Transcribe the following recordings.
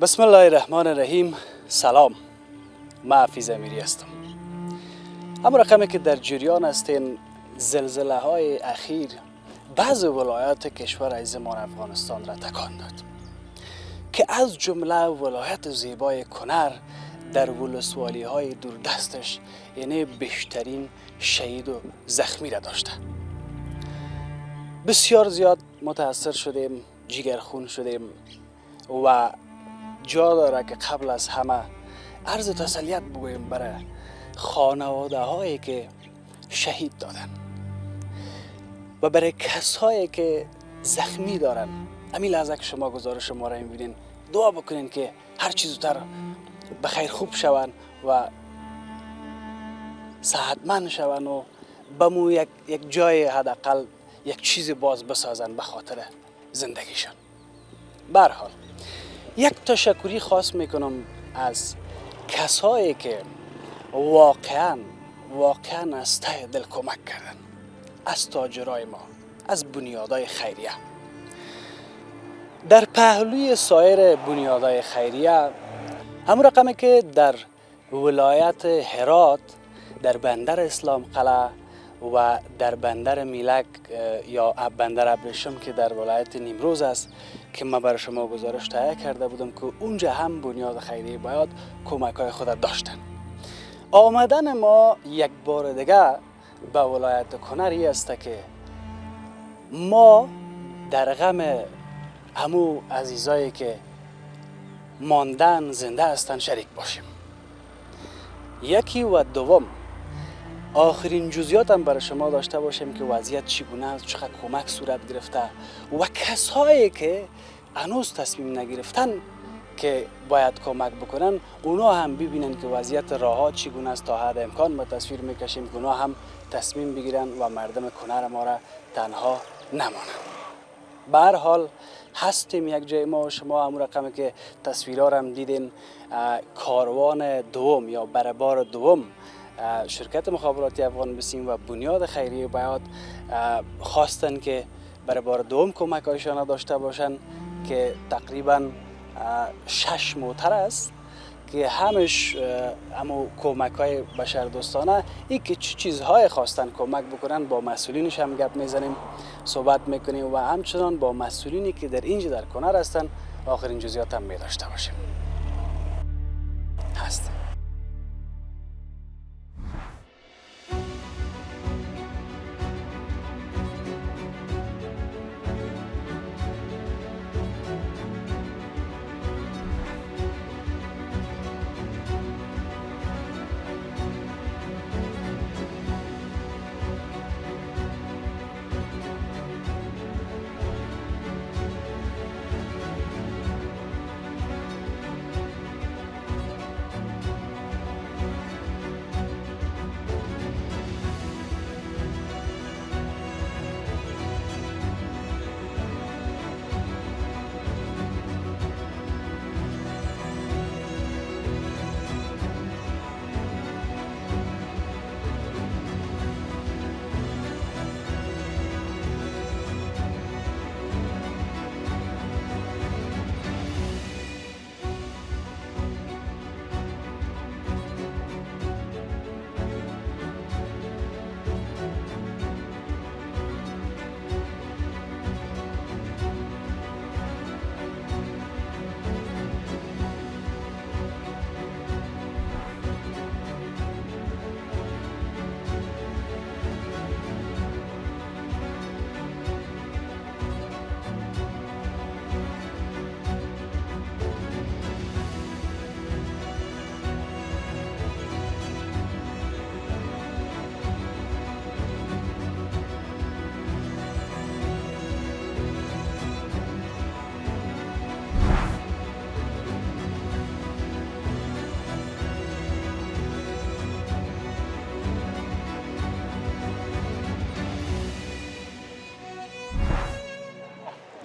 بسم الله الرحمن الرحیم. سلام، من حفیظ امیری هستم. همون رقمی که در جریان هستین زلزله های اخیر بعض ولایات کشور عزیزمان افغانستان را تکان داد که از جمله ولایت زیبای کنر در ولسوالی های دوردستش یعنی بیشترین شهید و زخمی را داشته. بسیار زیاد متاثر شدیم، جگرخون شدیم و جا داره که قبل از همه عرض تسلیت بگوییم برای خانواده هایی که شهید دادن و برای کسایی که زخمی دارن. همین لحظه که شما گزارش ما را میبینین دعا بکنین که هر چیز زودتر بخیر خوب شون و صحتمند شون و بمو یک جای حداقل یک چیزی باز بسازن به خاطر زندگیشان. به هر حال یک تشکری خاص میکنم از کسایی که واقعا از ته دل کمک کردن، از تاجرای ما، از بنیادهای خیریه. در پهلوی سایر بنیادهای خیریه همون رقمی که در ولایت هرات در بندر اسلام قلعه و در بندر میلک یا بندر ابریشم که در ولایت نیمروز است که من برای شما گزارش تهیه کرده بودم که اونجا هم بنیاد خیریه بیات کمک های خود داشتن. آمدن ما یک بار دیگه به ولایت کنر است که ما در غم همو عزیزایی که ماندن زنده هستن شریک باشیم. یکی و دوم آخرین جزئیات هم برای شما داشته باشیم که وضعیت چگونه است، چقدر کمک صورت گرفته و کسایی که هنوز تصمیم نگرفتن که باید کمک بکنن اونا هم ببینن که وضعیت راهات چگونه است. تا حد امکان ما تصویر میکشیم که اونا هم تصمیم بگیرن و مردم کنر ما را تنها نمانن. به هر حال هستیم یک جای ما و شما همون رقمی که تصویرها هم دیدین کاروان دوم یا بربار دوم شرکت مخابراتی افغان بسیم و بنیاد خیریه بیات خواستن که برای بار دوم کمک هایشان داشته باشن که تقریبا 6 موتر است که همش همو کمک های بشردوستانه ای که چه چیزهای خواستن کمک بکنن با مسئولینش هم گپ میزنیم، صحبت میکنیم و همچنان با مسئولینی که در اینجا در کنر هستن آخرین جزئیات هم می داشته باشیم. هست.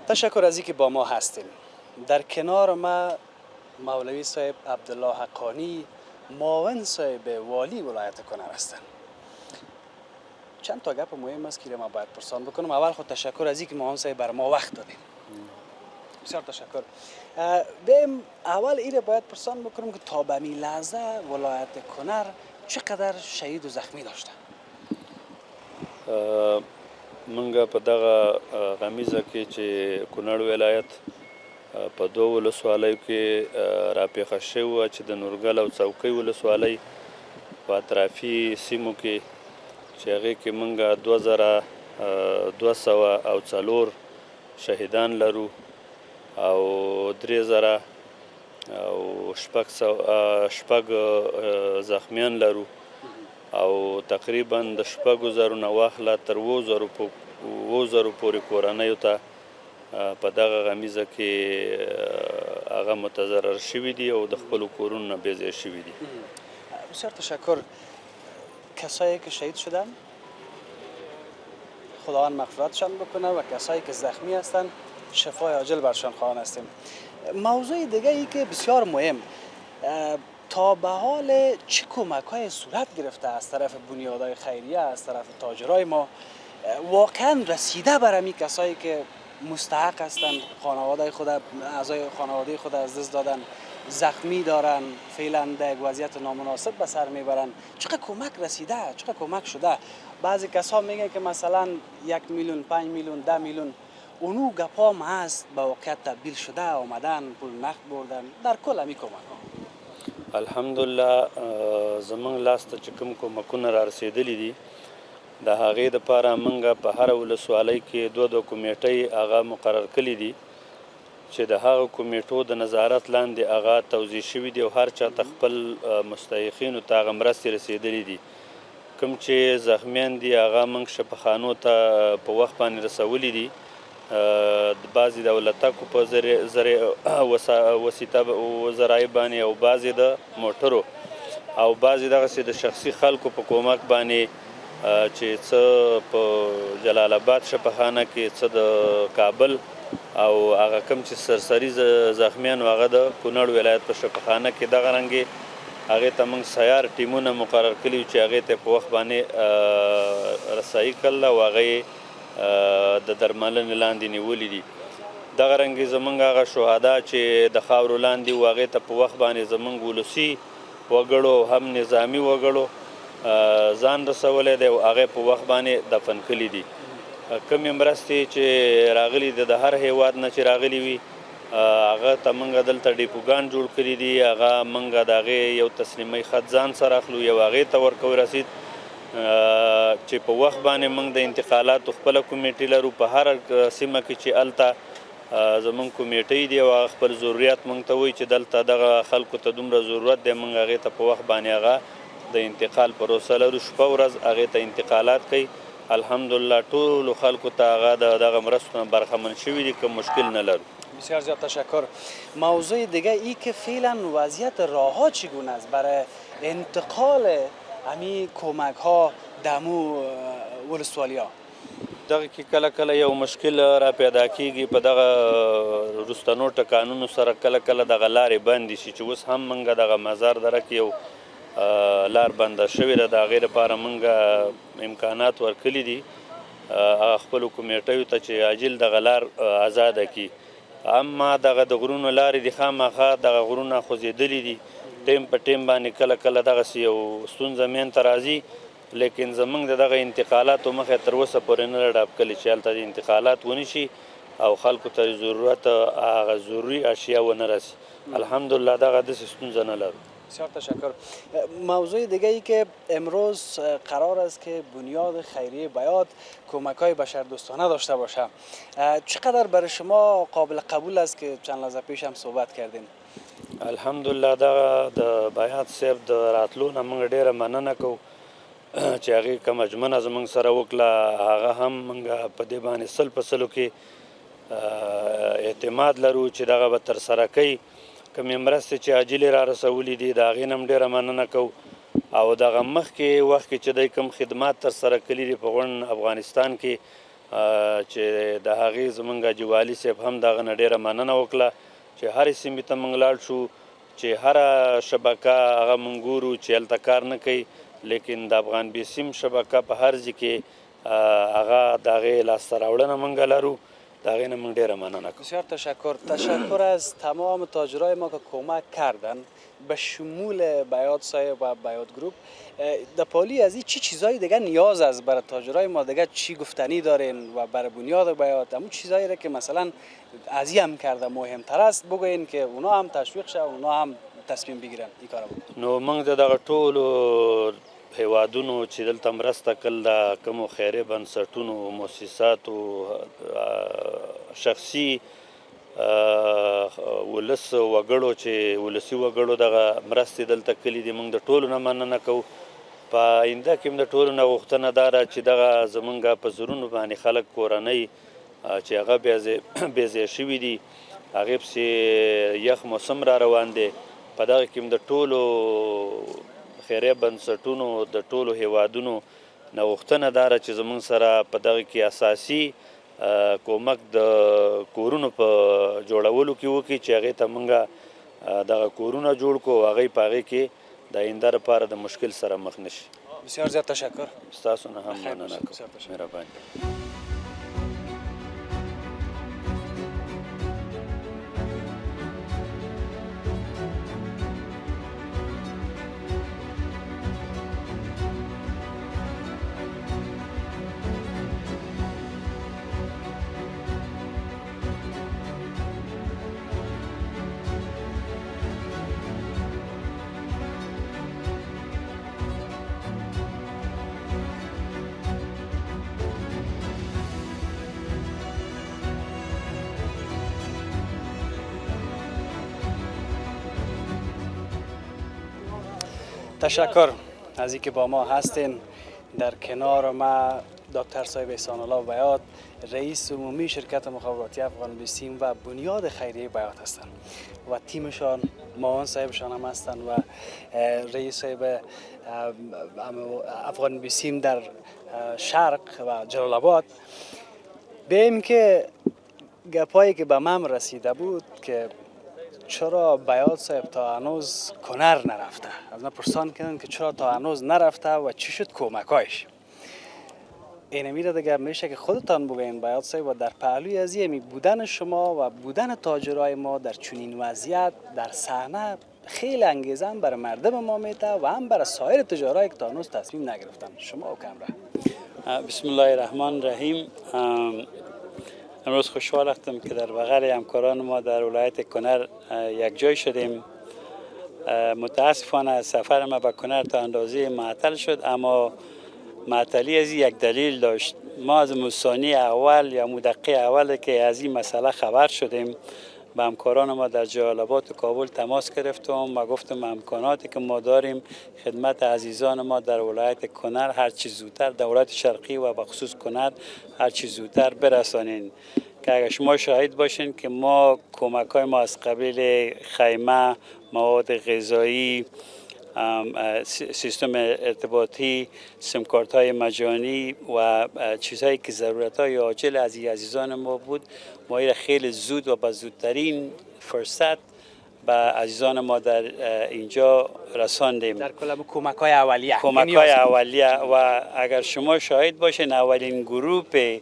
تشکر از اینکه با ما هستیم. در کنار ما مولوی صاحب عبدالله حقانی معاون صاحب والی ولایت کنر هستند. چند تا گپ مهم است که ما باید پرسان بکنم. اول خود تشکر از اینکه معاون صاحب بر ما وقت دادیم. بسیار تشکر. بیم اول ایره باید پرسان بکنم که تا به می لحظه ولایت کنر چقدر شهید و زخمی داشته؟ منګه په دغه غمیزه کې چې کونړ ولایت په دوه ولسوالیو کې راپېښه شوې وه چې د نورګل او څوکۍ ولسوالۍ په اطرافي سیمو کې چې هغې کې منګه 2204 شهیدان لرو او 3000 او شپږ زخمیان لرو او تقریبا د 6000 نه واخله تر 2000 پورې کورنیو ته په دغه غمیزه کې هغه متضرر شوي دي او د خپلو کورونو نه بې ځایه شوي دي. بسیار تشکر. کسایی که شهید شدن خداوند مغفرتشان بکنه و کسایی که زخمی هستند شفای عاجل برشان خواهان هستیم. موضوع دیگه ای که بسیار مهم، تا به حال چه کمک های صورت گرفته از طرف بنیادهای خیریه، از طرف تاجرای ما، واقعا رسیده برمی کسایی که مستحق هستند، خانواده خود، اعضای خانواده خود از دست دادن، زخمی دارن، فعلا در وضعیت نامناسب به سر میبرن، چقدر کمک رسیده، چقدر کمک شده؟ بعضی کسا میگن که مثلا 1 میلیون، 5 میلیون، 10 میلیون، اونو گپا هست به واقعیت تبدیل شده، آمدن پول نقد بردن، در کل همی کمک ها. الحمدلله زمونږ لاس ته چې کوم کومکونه را رسېدلي دي د هغې دپاره موږ په هره ولسوالۍ کې دوه کمیټۍ هغه مقرر کړي دي چې د هغه کمیټو د نظارت لاندې هغه توزیع شوي دي او هر چا ته خپل مستحقینو ته هغه مرستې رسېدلي دي. کوم چې زخمیان دي هغه موږ شفاخانو ته په وخت باندې رسولي دي، بعضې د ولتکو په ذرایع باندې او بعضې د موټرو او بعضې دغسې د شخصي خلکو په کومک باندې چې څه په جلال آباد شفاخانه کې، څه د کابل او هغه کوم چې سرسري زخمیان و هغه د کونړ ولایت په شفاخانه کې دغه رنګې هغې ته موږ سایر ټیمونه مقرر کړي چې هغې ته په وخت باندې رسایي کړله او هغه د درملنې لاندې نیولي دي. دغه رنګې زموږ هغه شهدا چې د خاورو لاندې و هغې ته په وخت باندې زموږ ولسي وګړو او هم نظامي وګړو ځان رسولی دی او هغې په وخت باندې دفن کړي دي. کومې مرستې چې راغلي د هر هیواد نه چې راغلي وي هغه ته موږ دلته ډیپوګان جوړ کړي دي، هغه موږ د هغې یو تسلیمۍ خط ځان سره اخلو، یو هغې ته ورکوو رسید چې په وخت باندې موږ د انتقالاتو خپله کمیټې لرو. په هر سیمه کې چې هلته زموږ کمیټۍ دي او هغه خپل ضرورت موږ ته وایي چې دلته دغه خلکو ته دومره ضرورت دی، موږ هغې ته په وخت باندې هغه د انتقال پروسه لرو، شپه ورځ هغې ته انتقالات کوي. الحمدلله ټولو خلکو ته هغه دغه مرستو نه برخمن شوي دي، که مشکل نه لرو. بسیار زیاد تشکر. موضوع دیگه ای که فعلا وضعیت راه ها چگونه است برای انتقال همین کمک ها دمو ولسوالی ها؟ دغه کې کله کله یو مشکل را پیدا کیږي، په دغه وروستنو ټکانونو سره کله کله دغه لارې بندې شي، چې اوس هم موږ دغه مزار دره کې یو لار بنده شوې ده، د هغې لپاره موږ امکانات ورکړي دي هغه خپلو کمیټیو ته چې عاجل دغه لار ازاده کړي. اما دغه د غرونو لارې دي خامخا دغه غرونه خوځېدلي دي، ټیم په ټیم باندې کله کله دغسې یو ستونزه منځته راځي، لیکن زموږ د دغه انتقالاتو مخه تر اوسه پورې نه ډاپ کړي چې هلته د انتقالات ونشي او خلکو ته ضرورت هغه ضروري اشیا ونه رسي. الحمدلله دغه داسې ستونزه نه لرو. بسیار تشکر. موضوع دیگه ای که امروز قرار است که بنیاد خیریه بیات کمک های بشردوستانه داشته باشه، چقدر برای شما قابل قبول است که چند لحظه پیش هم صحبت کردیم؟ الحمدلله دغه د بیات صاحب د راتلو نه موږ ډېره مننه کوو چې هغې کومه ژمنه زموږ سره وکړه، هغه هم موږ په دې باندې 100% کې اعتماد لرو چې دغه به ترسره کوي. کومې مرستې چې عاجلې را رسولي دي د هغې نه هم ډېره مننه کوو او دغه مخکې وخت کې چې دی کوم خدمات ترسره کړي دي په غونډ افغانستان کې چې د هغې زموږ جوالي صاحب هم د هغه نه ډېره مننه وکړه چې هرې سیمې ته موږ لاړ شو، چې هره شبکه هغه موږ ګورو چې هلته کار نه کوي، لیکن د افغان بیسیم شبکه په هر ځای کې هغه د هغې لاسته راوړنه موږ لرو دا غینه من ډیره مننه کوم. بسیار تشکر از تمام تاجرای ما که کمک کردن به شمول بیات صاحب و بیات گروپ. در پالی از این چی چیزایی دیگه نیاز است برای تاجرای ما دیگه چی گفتنی دارین و برای بنیاد بیات همون چیزایی را که مثلا از این هم کرده مهمتر است بگوین که اونا هم تشویق شه اونا هم تصمیم بگیرن این کارو. نو موږ دغه ټولو هیوادونو چې دلته مرسته کړل د کومو خیریه بنسټونو مؤسساتو شخصي ولس وګړو چې ولسي وګړو دغه مرستې دلته کړي دي موږ د ټولو نه مننه کوو. په آینده کې د ټولو نه غوښتنه دا ده چې دغه زمونږ په زړونو باندې خلک کورنۍ چې هغه بې ځایه شوي دي هغې پسې یخ موسم را روان دی په دغه کې د ټولو خیریه بنسټونو د ټولو هیوادونو نه غوښتنه دا ده چې زمونږ سره په دغه کې اساسي کومک د کورونو په جوړولو کې وکړي چې هغې ته موږ دغه کورونه جوړ کړو هغې په هغې کې د آینده لپاره د مشکل سره مخ نه شي. بسیار زیاد تشکر. ستاسو نه هم مننه کوم. مهرباني. تشکر از اینکه با ما هستین. در کنار ما دکتر صاحب احسان الله بیات رئیس عمومی شرکت مخابراتی افغان بیسیم و بنیاد خیریه بیات هستند و تیمشان معاون صاحبشان هم هستند و رئیس صاحب افغان بیسیم در شرق و جلال آباد. بیم که گپایی که به من رسیده بود که چرا بیات صاحب تا هنوز کنر نرفته، از من پرسان کردن که چرا تا هنوز نرفته و چی شد کمکایش. این امیره دیگه میشه که خودتان بگین بیات صاحب و در پهلوی از این بودن شما و بودن تاجرای ما در چنین وضعیت در صحنه خیلی انگیزه هم برای مردم ما میده و هم برای سایر تجارایی که تا هنوز تصمیم نگرفتن. شما و کامرا. بسم الله الرحمن الرحیم. امروز خوشحال هستم که در بغل همکاران ما در ولایت کنر یک جای شدیم. متاسفانه سفر ما به کنر تا اندازه معطل شد، اما معطلی از یک دلیل داشت. ما از مصانی اول یا مدقی اول که از این مسئله خبر شدیم به همکاران ما در جلال آباد و کابل تماس گرفتم و گفتم امکاناتی که ما داریم خدمت عزیزان ما در ولایت کنر هر چی زودتر، در ولایت شرقی و به خصوص کنر هر چی زودتر برسانین. که اگر شما شاهد باشین که ما کمک‌های ما از قبیل خیمه، مواد غذایی، سیستم ارتباطی، سیم کارت های مجانی و چیزهایی که ضرورت های عاجل از عزیزان ما بود، ما خیلی زود و با زودترین فرصت به عزیزان ما در اینجا رساندیم. در کل کمک های اولیه. کمک های اولیه و اگر شما شاهد باشین اولین گروپی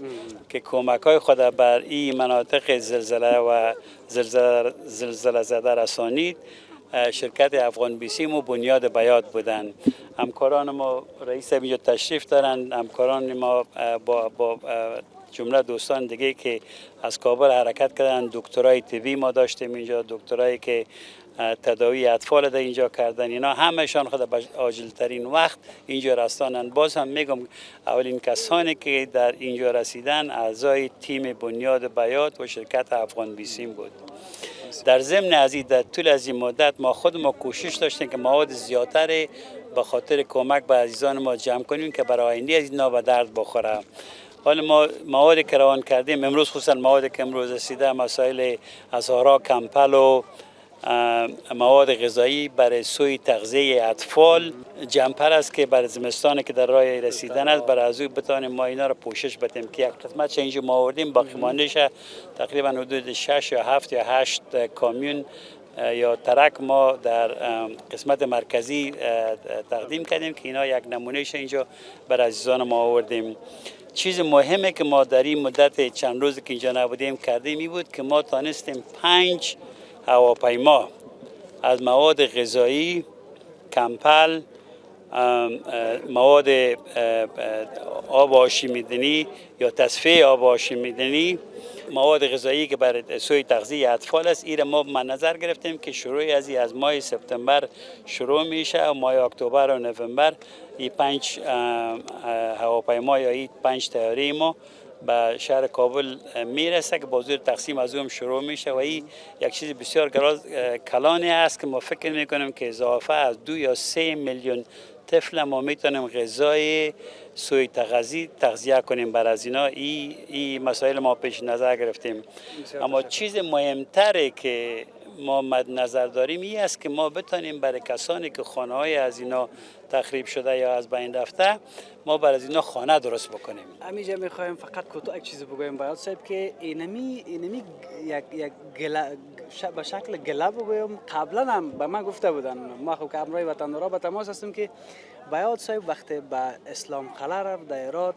که کمک های خود بر این مناطق زلزله و زلزله زده رسانید شرکت افغان بیسیم و بنیاد بیات بودند. همکاران ما رئیس اینجا تشریف دارند. همکاران ما با جمله دوستان دیگه که از کابل حرکت کردن، دکترای طبی ما داشتیم اینجا، دکترایی که تداوی اطفال در اینجا کردن، اینا همشان خود به عاجل ترین وقت اینجا رساندن. باز هم میگم اولین کسانی که در اینجا رسیدن اعضای تیم بنیاد بیات و شرکت افغان بیسیم بود. در ضمن از این در طول از این مدت ما خود ما کوشش داشتیم که مواد زیادتر به خاطر کمک به عزیزان ما جمع کنیم که برای آینده از اینا به درد بخوره. حالا ما مواد که روان کردیم امروز، خصوصا مواد که امروز رسیده، مسائل ازهارا، کمپل و مواد غذایی برای سوی تغذیه اطفال، جمپر است که برای زمستان که در راه رسیدن است، برای از او بتانیم ما اینا رو پوشش بدیم که یک قسمت اینجا ما آوردیم، باقی ماندهش تقریبا حدود 6 یا 7 یا 8 کامیون یا ترک ما در قسمت مرکزی تقدیم کردیم که اینا یک نمونهش اینجا بر عزیزان ما آوردیم. چیز مهمه که ما در این مدت چند روز که اینجا نبودیم کردیم این بود که ما تانستیم 5 هواپیما از مواد غذایی، کمپل، مواد آب آشامیدنی یا تصفیه آب آشامیدنی، مواد غذایی که برای سوی تغذیه اطفال است، این ما نظر گرفتیم که شروع از ماه سپتامبر شروع میشه و ماه اکتبر و نوامبر این 5 هواپیما یا این 5 طیاره ما به شهر کابل میرسه که بازور تقسیم از اون شروع میشه و این یک چیز بسیار کلانی است که ما فکر میکنیم که اضافه از 2 یا 3 میلیون طفل ما میتونیم غذای سوی تغذیه کنیم بر از اینا. این مسائل ما پیش نظر گرفتیم. اما چیز مهمتره که ما مد نظر داریم این است که ما بتونیم برای کسانی که خانه های از اینا تخریب شده یا از بین رفته ما برای از اینا خانه درست بکنیم. همینجا میخوایم فقط کوتاه یک چیز بگویم بیات صاحب که اینمی یک به شکل گله بگویم. قبلا هم به من گفته بودن، ما خب که امرای وطندارا به تماس هستیم که بیات صاحب وقتی به اسلام قلعه رفت دایرات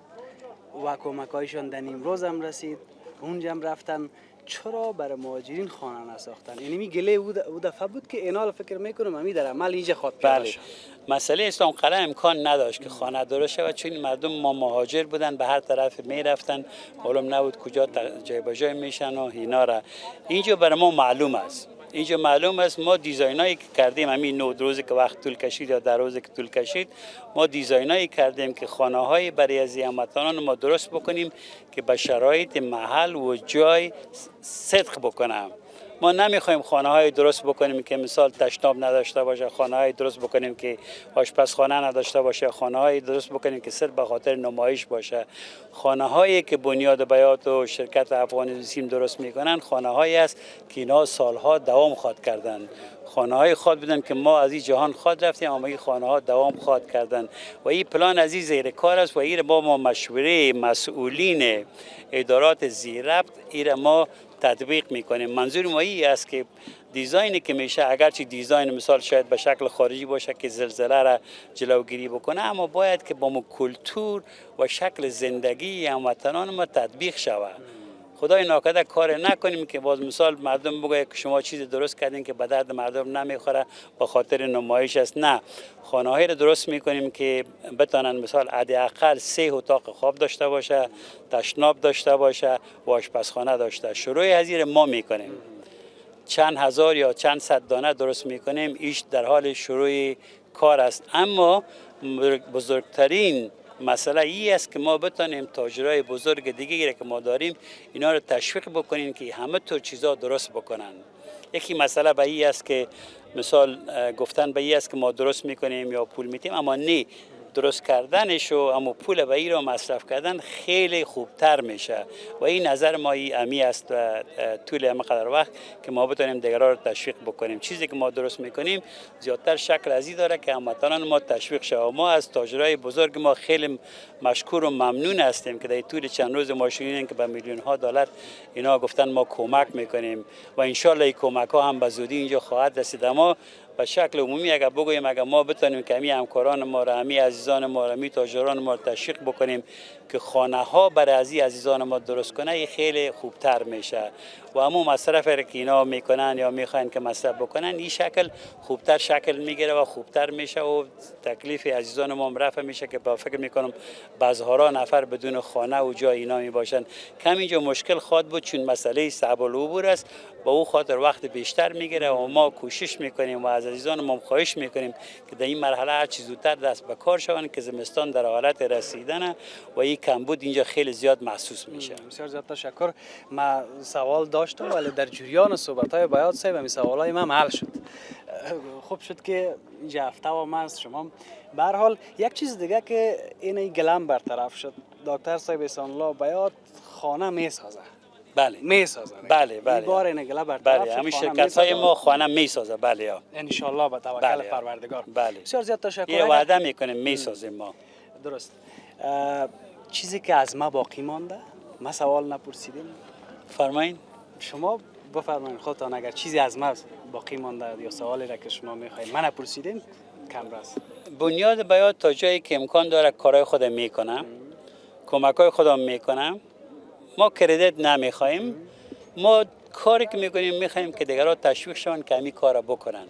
و کمکایشان در نیمروز هم رسید، اونجا هم رفتن، چرا برای مهاجرین خانه نساختن؟ اینمی گله او دفعه بود که اینا فکر میکنم همی در عمل اینجا خود پیدا شد. مسئله اسلام قلعه امکان نداشت که خانه درست شود چون مردم ما مهاجر بودن، به هر طرف می رفتن، معلوم نبود کجا جای به جای میشن و اینا را. اینجا برای ما معلوم است. اینجا معلوم است ما دیزاینایی که کردیم همین 9 روزی که وقت طول کشید یا 10 روزی که طول کشید، ما دیزاینایی کردیم که خانه‌های برای از هموطنان ما درست بکنیم که به شرایط محل و جای صدق بکنم. ما نمیخوایم خانه‌های درست بکنیم که مثال تشناب نداشته باشه، خانه‌های درست بکنیم که آشپزخانه نداشته باشه، خانه‌های درست بکنیم که صرف به خاطر نمایش باشه. خانه‌هایی که بنیاد و بیات و شرکت افغانیسیم درست میکنن خانه‌هایی است که اینا سالها دوام خواهد کردن. خانه‌های خود بودن که ما از این جهان خود رفتیم اما این خانه‌ها دوام خواهد کردن و این پلان از این زیر کار است و این با ما مشوره مسئولین ادارات زیربط این ما تطبیق میکنیم. منظور ما این است که دیزاینی که میشه اگرچه دیزاین مثال شاید به شکل خارجی باشه که زلزله را جلوگیری بکنه، اما باید که با ما کلتور و شکل زندگی هموطنان ما تطبیق شود. خدای ناکرده کار نکنیم که باز مثال مردم بگه که شما چیز درست کردین که به درد مردم نمیخوره به خاطر نمایش است. نه، خانه‌های رو درست میکنیم که بتونن مثال حداقل 3 اتاق خواب داشته باشه، تشناب داشته باشه و آشپزخانه داشته. شروع از این ما میکنیم، چند هزار یا چند صد دانه درست میکنیم، ایش در حال شروع کار است. اما بزرگترین مسئله ای است که ما بتونیم تاجرای بزرگ دیگه که ما داریم اینا رو تشویق بکنیم که همه طور چیزا درست بکنن. یکی مسئله به این است که مثال گفتن به این است که ما درست میکنیم یا پول میتیم، اما نه، درست کردنش و اما پول به این رو مصرف کردن خیلی خوبتر میشه و این نظر ما امی است و طول همقدر وقت که ما بتونیم دیگران رو تشویق بکنیم. چیزی که ما درست میکنیم زیادتر شکل ازی داره که هموطنان ما تشویق شه و ما از تاجرای بزرگ ما خیلی مشکور و ممنون هستیم که در طول چند روز ما شنیدیم که به میلیون ها دلار اینا گفتن ما کمک میکنیم و ان شاء الله این کمک ها هم به زودی اینجا خواهد رسید. اما به شکل عمومی اگر بگویم اگر ما بتونیم که همین همکاران ما را، همین عزیزان ما را، همین تاجران ما را تشویق بکنیم که خانه ها برای از عزیزان ما درست کنه، خیلی خوبتر میشه و همون مصرف را که اینا میکنن یا میخواین که مصرف بکنن این شکل خوبتر شکل میگیره و خوبتر میشه و تکلیف عزیزان ما رفع میشه که با فکر میکنم بعضها نفر بدون خانه و جای اینا میباشن. کم اینجا مشکل خواهد بود چون مسئله صعب العبور است و او خاطر وقت بیشتر میگیره و ما کوشش میکنیم و از عزیزان ما خواهش میکنیم که در این مرحله هر چیز زودتر دست به کار شوند که زمستان در حالت رسیدن و این کمبود اینجا خیلی زیاد محسوس میشه. بسیار زیاد تشکر. ما سوال داشتم ولی در جریان صحبت‌های بیات صاحب همین سوالای من حل شد. خوب شد که اینجا هفته و من از شما. به هر حال یک چیز دیگه که این گلم برطرف شد، دکتر صاحب احسان الله بیات خانه میسازه. بله میسازه. بله بله. این بار این گله برطرف بله، همین شرکت‌های ما خانه میسازه. بله ان شاء الله به توکل پروردگار. بله. بسیار زیاد تشکر. یه وعده میکنیم میسازیم ما. درست. چیزی که از ما باقی مانده، ما سوال نپرسیدیم. فرمایین. شما بفرمایید خودتان اگر چیزی از ما باقی مانده یا سوالی را که شما میخواید من پرسیدین کم راست. بنیاد بیات تا جایی که امکان داره کارهای خودم میکنم، کمکای خودم میکنم. ما کردیت نمیخوایم، ما کاری که میکنیم میخوایم که دیگران تشویق شون که همین کارا بکنن.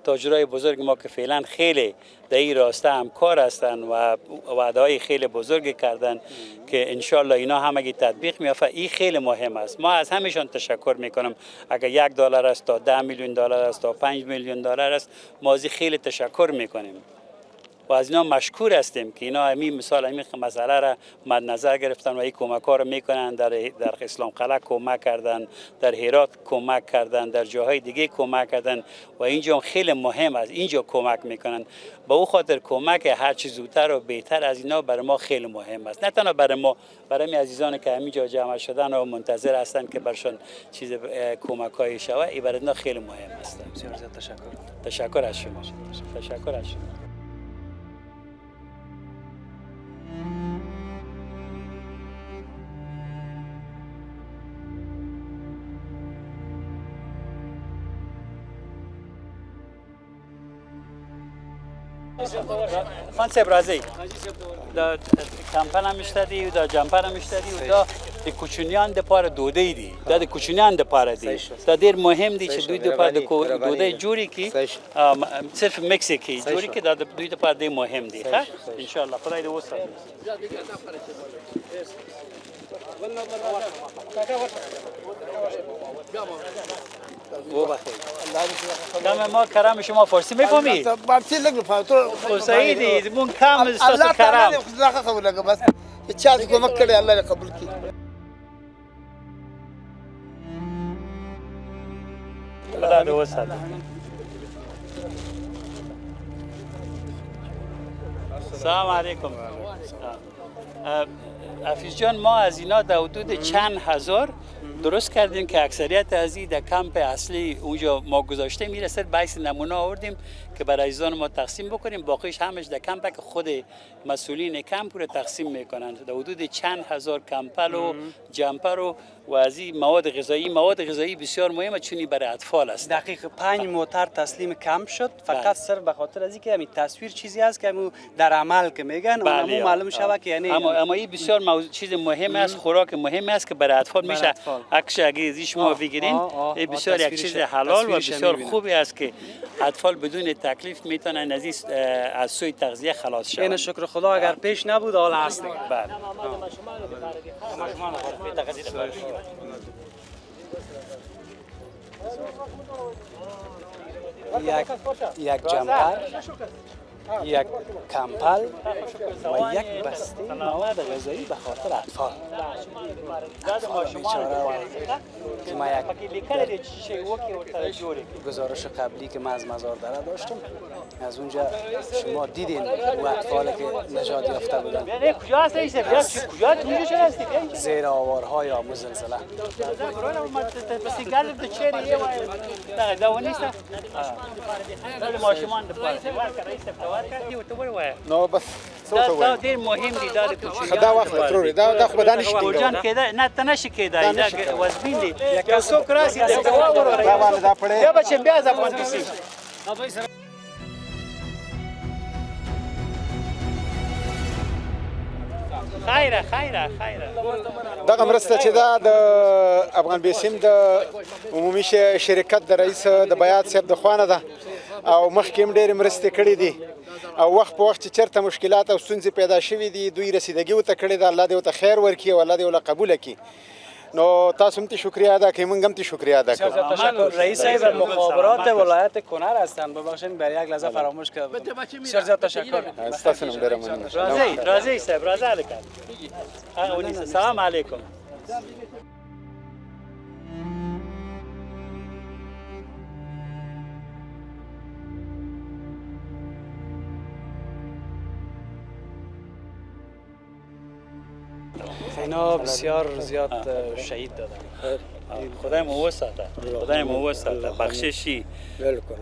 تاجرای بزرگ ما که فعلا خیلی در این راسته همکار هستن و وعده‌های خیلی بزرگ کردن که انشالله اینا همگی تطبیق میافته. این خیلی مهم است. ما از همشون تشکر میکنم. اگر $1 است تا $10 میلیون است تا $5 میلیون است، ما از خیلی تشکر میکنیم و از اینا مشکور هستیم که اینا همین مثال همین مسئله را مد نظر گرفتن و این کمک‌ها را میکنن. در اسلام قلعه کمک کردن، در هرات کمک کردن، در جاهای دیگه کمک کردن و اینجا خیلی مهم است. اینجا کمک میکنن. با او خاطر کمک هر چیز زودتر و بهتر از اینا برای ما خیلی مهم است. نه تنها برای ما، برای عزیزانی که همینجا جمع شدن و منتظر هستن که برشون چیز کمک‌های شود، این برای ما خیلی مهم است. بسیار زیاد تشکر. تشکر از شما. تشکر از شما. خان صاحب راځي دا کمپن هم اشتدی و دا جمپر هم اشتدی و دا د کوچنیان د پاره دودی دی. دا د کوچنیان د پاره دی. دا ډیر مهم دی چې دوی د پاره د دودی جوړی کی صرف مکسیکی جوړی کی. دا د دوی د پاره دی مهم دی. ښه ان شاء الله خدای دې وساتي. دم ما کرم شما فارسی میفهمی؟ فارسی لگو فاتو سعیدی مون کم استاد کرم. الله قبول لگو بس چا کومک کړي الله قبول کړي. خدا دې وساتي. سلام علیکم. حفیظ جان، ما از اینا در حدود چند هزار درست کردیم که اکثریت از این در کمپ اصلی اونجا ما گذاشته میرسد. بایس نمونه آوردیم که برای عزیزان ما تقسیم بکنیم. باقیش همش در کمپ که خود مسئولین کمپ رو تقسیم میکنند. در حدود چند هزار کمپل و جمپر و از این مواد غذایی بسیار مهمه چون برای اطفال است. دقیق 5 موتر تسلیم کمپ شد فقط صرف به خاطر از اینکه همین تصویر چیزی است که در عمل که میگن اونمو معلوم شود که یعنی اما این بسیار چیز مهم است، خوراک مهم است که برای اطفال میشه. عکس اگه از شما بگیرین این بسیار یک چیز حلال و بسیار خوبی است که اطفال بدون تکلیف میتونن از سوی تغذیه خلاص شوند. این شکر خدا اگر پیش نبود حال هست. بله. یک جمپر، یک کمپل و یک بسته مواد غذایی به خاطر اطفال. که ما یک گزارش قبلی که ما از مزار دره داشتم، از اونجا شما دیدین و اطفال که نجات یافته بودن زیر آوارها یا زلزله. نو بس دا ډیر مهم دی. دا د کوچنیانو دا وخت ضروري دا خو بدانش ګورجان کېده نه تنشي کېدای. دا وزبین دی یو څوک راسي دا وګورئ دا پړې یا بچ بیا ځپون کیسي. خیره دغه مرسته چې دا د افغان بیسیم د عمومي شرکت د رئیس د بیات صاحب د خوانه ده او مخکې هم ډېرې مرستې کړې دي او وخت په وخت چې چېرته مشکلات او ستونزې پیدا شوي دي دوی رسیدګي ورته کړې ده. الله دې ورته خیر ورکړي او الله دې ورله قبوله کړي. نو تاسو هم ته شکریه ادا کړئ، موږ هم ته شکریه ادا کوو. تشکر. رئیس صاحب مخابرات ولایت کنر هستند. ببخشید برای یک لحظه فراموش کردم. بسیار زیاد تشکر. ستاسو هم ډېره مننه. راځئ صاحب راځه الکه. سلام علیکم. اینا بسیار زیاد شهید دادن. خدای مو وساته، خدای مو وساته، بخششی بالکل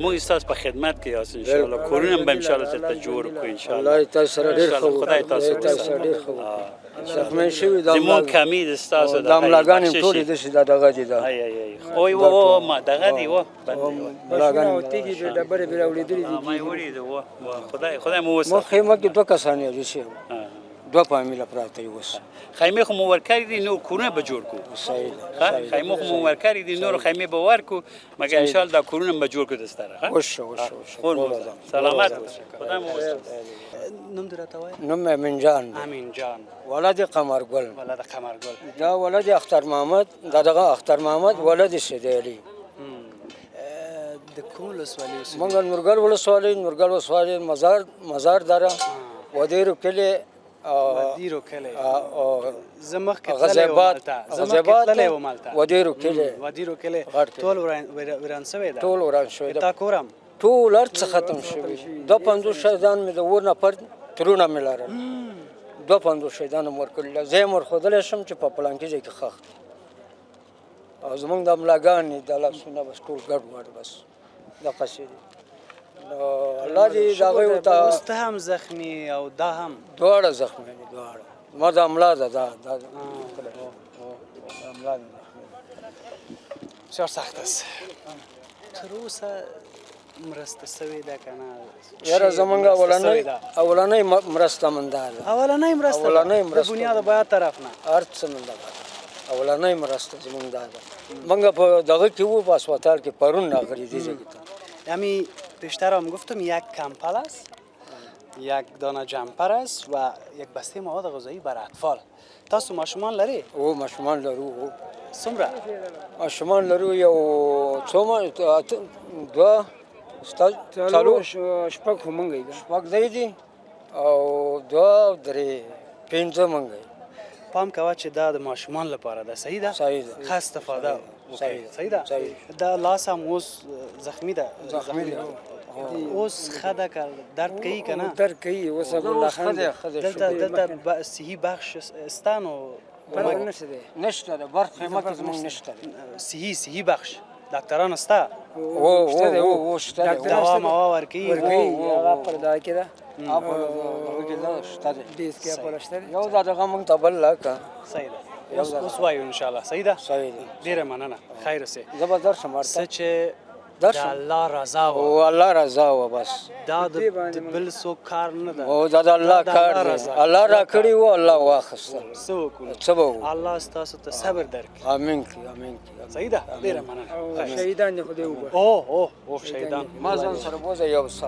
مو استاد په خدمت کې یاست ان شاء الله کورونه به ان شاء الله ته جوړ کو ان شاء الله الله تاسو سره ډیر خو خدای تاسو ډیر خو زخمه شوی د زمون کمی د استاد د املاګان ټول د شي دغه دي دا ای او ما دغه دی و املاګان او تیږي د ډبره بل ولیدلې دي ما وړي دی و خدای مو وسه مو خیمه کې دوه کسان یې شي دوه فامیل پراته یو وس خیمه خو مو ورکړی دي نو کورونه به جوړ کو صحیح خیمه خو مو ورکړی دي نور خیمه به ورکو مګر ان شاء الله دا کورونه به جوړ کو دستره ها وش سلامت خدای مو وسه نوم درته وای نوم امین جان امین جان ولد قمرګل ولد قمرګل دا ولد اختر محمد دغه اختر محمد ولد سیدلی د کوم ولسوالۍ مونږ نورګل ولسوالۍ مزار دره ودیرو کلی ودیرو کلی زمخ غزیبات ودیرو کلی ټول وران شوی ده ټول وران شوی ده تا کورم ټول ارڅ ختم شوی دو 50 شهیدان مې د ور نه پر ترونه مې لرل دو 50 شهیدان مور کړل زه مور خدای شم چې په پلان کې ځکه خخ او زمونږ د املاګان د لاسونه بس ټول ګډ وډ بس د قصیدې الله دې دا غو ته اوس ته هم زخمی او دا هم دواړه زخمی دي دواړه ما د املا ده دا املا بسیار سخت است تر اوسه مرسته سوی ده کنه یاره زمونږ اولنۍ مرسته منده ده اولنۍ مرسته بنیاد باید طرف نه ارڅ منده اولنۍ مرسته زمونږ ده منګه په دغه کې وو په اسپیټال کې پرون راغلی دي ځکه یعنی پیشتر هم گفتم یک کمپل است یک دانه جمپر است و یک بسته مواد غذایی برای اطفال تاسو ماشومان لري او ماشومان لرو څومره ماشومان لرو یو څومره دوه څلور شپږ همغه شپږ دی او دوه درې پنځه منګي پام کوه چې دا د ماشومان لپاره ده صحیح ده ښه استفاده صحیح ده دا لاس هم اوس زخمی ده اوس خده کړ درد کوي کنه درد کوي اوس دلته صحي بخش استانو نشته ده بر خیمه کې زمونږ نشته صحي بخش ډاکټران استا او شته دوا موا ورکی هغه پر دا کې ده اپ شته دیس کې پر شته یو دا دغه مونږ ته بل لاکه صحیح ده اوس وایو ان شاء الله صحیح ده ډیره مننه خیر سه زبردست شمارته چې د الله رضا او الله رضا و بس دا د بل سو کار نه ده او دا د الله کار دی الله را کړی و الله واخسته سبو الله ستاسو ته صبر درکړي امين صحیح ده ډیره مننه شهیدان دې خدای وبخښي او شهیدان ما ځان سره بوزه یو څه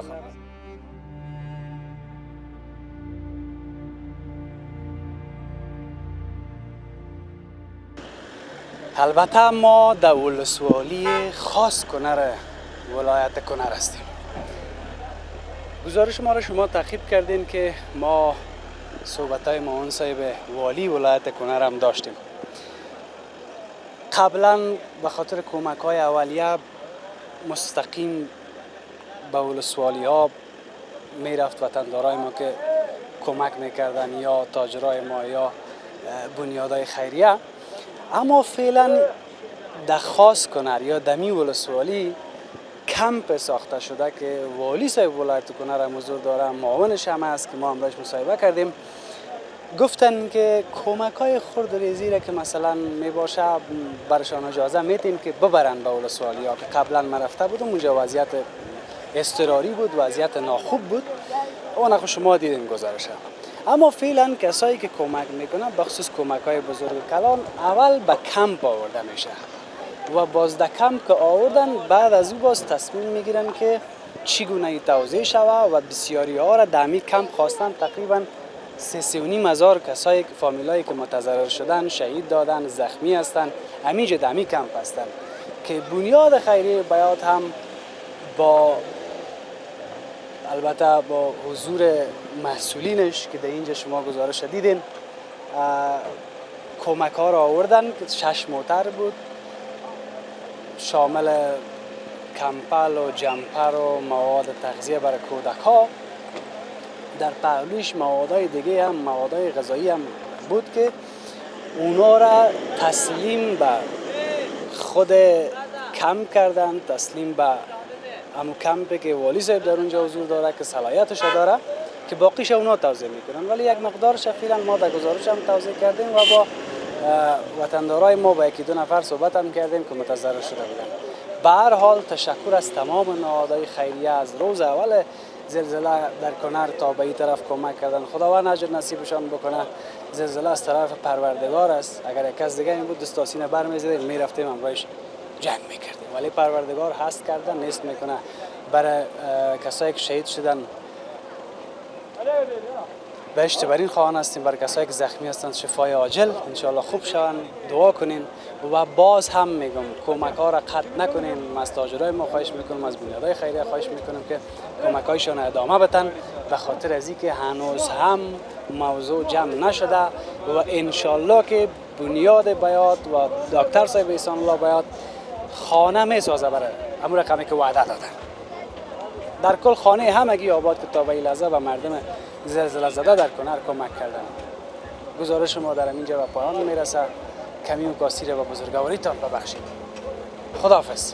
البته ما در ولسوالی خاص کنر ولایت کنر هستیم. گزارش ما را شما تعقیب کردین که ما صحبت‌های معاون صاحب والی ولایت کنر هم داشتیم. قبلا به خاطر کمک‌های اولیه مستقیم به ولسوالی ها میرفت وطندارای ما که کمک میکردن یا تاجرای ما یا بنیادهای خیریه. اما فعلا در خاص کنر یا دمی ولسوالی کمپ ساخته شده که والی صاحب ولایت کنر هم حضور داره، معاونش هم هست که ما هم باش مصاحبه کردیم. گفتن که کمک های خرد ریزی را که مثلا می باشه برشان اجازه میتیم که ببرن به ولسوالی ها که قبلا من رفته بودم اونجا وضعیت اضطراری بود، وضعیت ناخوب بود. اون خود شما دیدین گزارش. اما فعلا کسایی که کمک میکنن بخصوص کمک های بزرگ کلان اول به کمپ آورده میشه و باز در کمپ که آوردن بعد از او باز تصمیم میگیرن که چگونه توزیع شود و بسیاری ها را در همین کمپ خواستن. تقریبا 3,500 کسایی که فامیلایی که متضرر شدن، شهید دادن، زخمی هستند، همینجا در همین کمپ هستند که بنیاد خیریه بیات هم با البته با حضور مسئولینش که در اینجا شما گزارش دیدین کمک ها را آوردن که 6 موتر بود، شامل کمپل و جمپر و مواد تغذیه برای کودک ها. در پهلوش موادهای دیگه هم موادهای غذایی هم بود که اونا را تسلیم به خود کمپ کردن تسلیم به همون کمپی که والی صاحب در اونجا حضور داره که صلاحیتش داره که باقیش اونا توزیع میکنن، ولی یک مقدارش فعلا ما در گزارش هم توزیع کردیم و با وطندارای ما با یکی دو نفر صحبت هم کردیم که متضرر شده بودن. به هر حال تشکر از تمام نهادهای خیریه از روز اول زلزله در کنر تا به این طرف کمک کردن. خداوند اجر نصیبشان بکنه. زلزله از طرف پروردگار است. اگر یک کس دیگه این بود دستاسینه برمی‌زدیم میرفتیم همراهش جنگ میکردیم، ولی پروردگار هست کردن نیست میکنه. برای کسایی که شهید شدن بهشت برین خواهان هستیم، برای کسایی که زخمی هستند شفای عاجل انشالله خوب شوند، دعا کنین و باز هم میگم کمک ها را قطع نکنین. از تاجرای ما خواهش میکنم، از بنیادهای خیریه خواهش میکنم که کمک هایشان ادامه بدن، به خاطر از اینکه هنوز هم موضوع جمع نشده و انشالله که بنیاد بیات و دکتر صاحب احسان الله بیات خانه میسازه برای همون رقمی که وعده دادن. در کل خانه همگی آباد که تا به این لحظه و مردم زلزله زده در کنر کمک کردن. گزارش ما در اینجا به پایان میرسه. کمی و کاسی را به بزرگواریتان ببخشید. خداحافظ.